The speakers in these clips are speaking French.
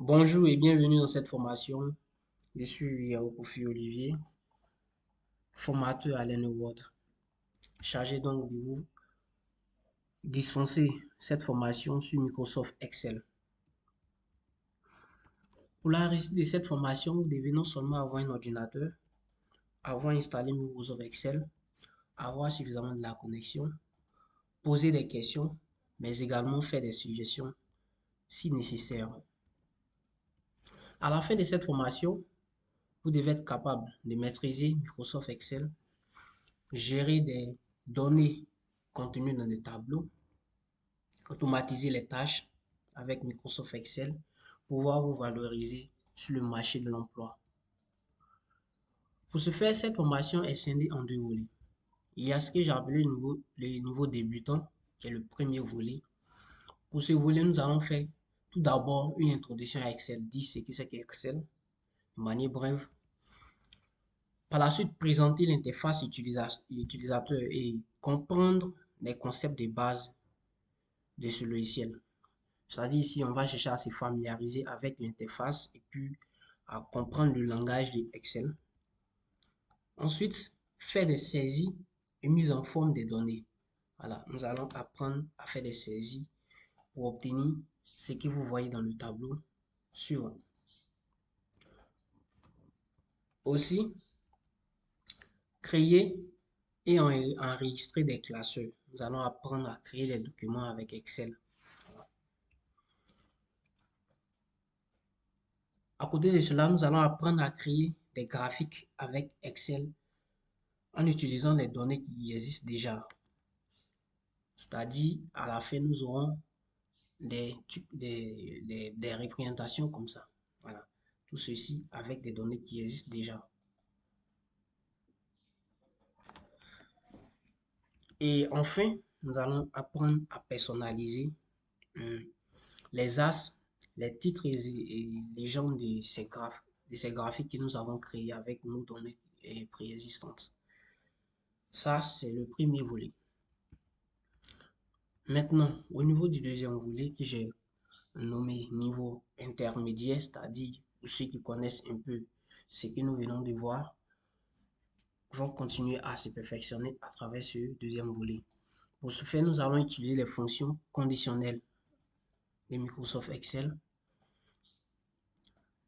Bonjour et bienvenue dans cette formation. Je suis Kofi Olivier, formateur à l'ENEWORD, chargé donc de vous dispenser cette formation sur Microsoft Excel. Pour la réussite de cette formation, vous devez non seulement avoir un ordinateur, avoir installé Microsoft Excel, avoir suffisamment de la connexion, poser des questions, mais également faire des suggestions si nécessaire. À la fin de cette formation, vous devez être capable de maîtriser Microsoft Excel, gérer des données contenues dans des tableaux, automatiser les tâches avec Microsoft Excel, pouvoir vous valoriser sur le marché de l'emploi. Pour ce faire, cette formation est scindée en deux volets. Il y a ce que j'ai appelé le niveau débutant, qui est le premier volet. Pour ce volet, nous allons faire tout d'abord une introduction à Excel, dire ce que c'est qu'Excel, de manière brève. Par la suite, présenter l'interface utilisateur et comprendre les concepts de base de ce logiciel. C'est-à-dire ici, on va chercher à se familiariser avec l'interface et puis à comprendre le langage de Excel. Ensuite, faire des saisies et mise en forme des données. Voilà, nous allons apprendre à faire des saisies pour obtenir ce que vous voyez dans le tableau suivant. Aussi, créer et enregistrer des classeurs. Nous allons apprendre à créer des documents avec Excel. À côté de cela, nous allons apprendre à créer des graphiques avec Excel en utilisant les données qui existent déjà. C'est-à-dire, à la fin, nous aurons des représentations comme ça. Voilà. Tout ceci avec des données qui existent déjà. Et enfin, nous allons apprendre à personnaliser euh, les as, les titres et légendes de ces graphiques que nous avons créés avec nos données préexistantes. Ça, c'est le premier volet. Maintenant, au niveau du deuxième volet que j'ai nommé niveau intermédiaire, c'est-à-dire pour ceux qui connaissent un peu ce que nous venons de voir, vont continuer à se perfectionner à travers ce deuxième volet. Pour ce faire, nous allons utiliser les fonctions conditionnelles de Microsoft Excel.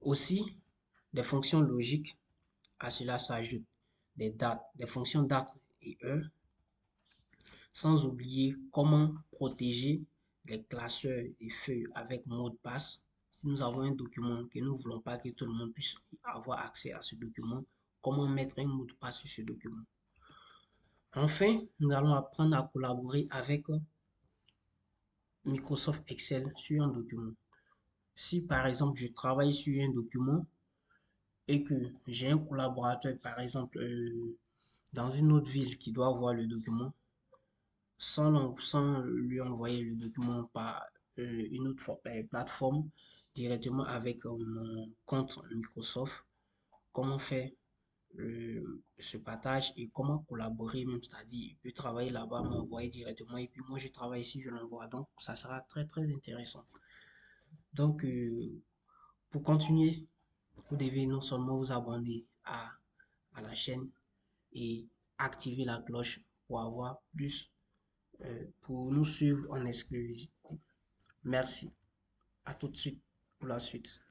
Aussi, des fonctions logiques. À cela s'ajoutent des fonctions date et heure, sans oublier comment protéger les classeurs et feuilles avec mot de passe. Si nous avons un document que nous ne voulons pas que tout le monde puisse avoir accès à ce document, comment mettre un mot de passe sur ce document. Enfin, nous allons apprendre à collaborer avec Microsoft Excel sur un document. Si par exemple je travaille sur un document et que j'ai un collaborateur par exemple dans une autre ville qui doit voir le document, sans lui envoyer le document par une autre plateforme, directement avec mon compte Microsoft, comment faire ce partage et comment collaborer même, c'est-à-dire il peut travailler là-bas, m'envoyer directement et puis moi je travaille ici, je l'envoie. Donc ça sera très très intéressant. Donc pour continuer, vous devez non seulement vous abonner à la chaîne et activer la cloche pour avoir plus, pour nous suivre en exclusivité. Merci. À tout de suite pour la suite.